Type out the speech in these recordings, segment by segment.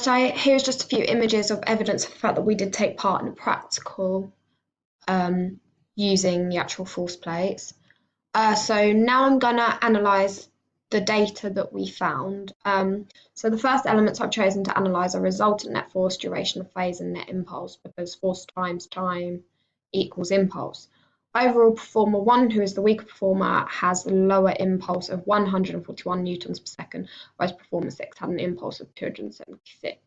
Here's just a few images of evidence of the fact that we did take part in a practical using the actual force plates. So now I'm going to analyse the data that we found. So the first elements I've chosen to analyse are resultant net force, duration of phase, and net impulse, because force times time equals impulse. Overall, performer 1, who is the weaker performer, has a lower impulse of 141 newtons per second, whereas performer 6 had an impulse of 276.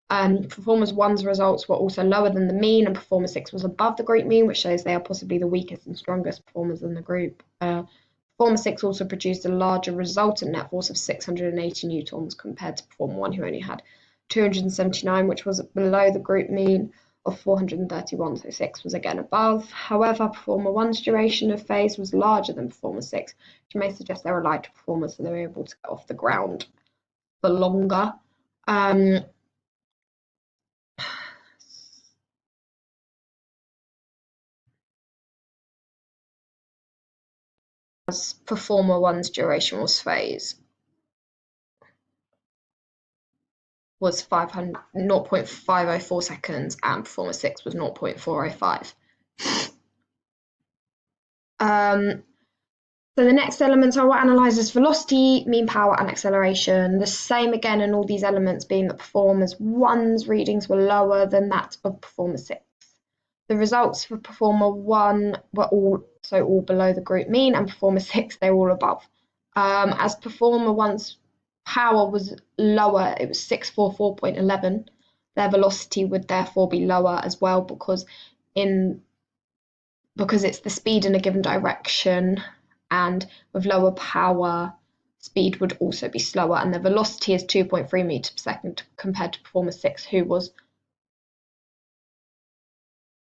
Performer 1's results were also lower than the mean, and performer 6 was above the group mean, which shows they are possibly the weakest and strongest performers in the group. Performer 6 also produced a larger resultant net force of 680 newtons compared to performer 1, who only had 279, which was below the group mean of 431, so 6 was again above. However, performer 1's duration of phase was larger than performer 6, which may suggest they were lighter performers, so they were able to get off the ground for longer. As performer 1's duration was phase was 0.504 seconds, and performer 6 was 0.405. So the next elements I will analyse is velocity, mean power, and acceleration. The same again in all these elements, being that performer 1's readings were lower than that of performer 6. The results for performer 1 were all below the group mean, and performer 6 they were all above. As performer 1's power was lower, it was 644.11. Their velocity would therefore be lower as well, because it's the speed in a given direction, and with lower power, speed would also be slower, and the velocity is 2.3 meters per second compared to performer 6, who was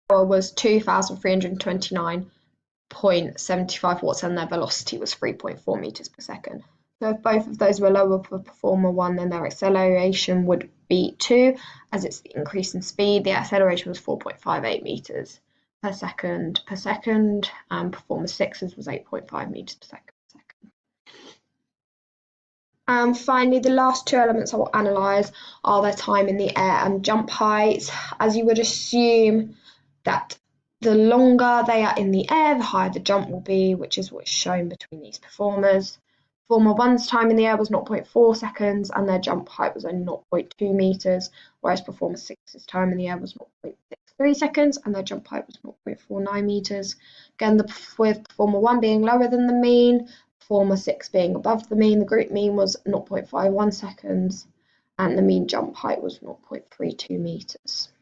2,329.75 watts, and their velocity was 3.4 meters per second. So if both of those were lower for performer 1, then their acceleration would be 2, as it's the increase in speed. The acceleration was 4.58 meters per second, and performer 6's was 8.5 meters per second. Finally, the last two elements I will analyse are their time in the air and jump height. As you would assume that the longer they are in the air, the higher the jump will be, which is what's shown between these performers. Performer 1's time in the air was 0.4 seconds, and their jump height was only 0.2 meters, whereas performer 6's time in the air was 0.63 seconds, and their jump height was 0.49 meters. Again, with performer 1 being lower than the mean, performer 6 being above the mean, the group mean was 0.51 seconds, and the mean jump height was 0.32 meters.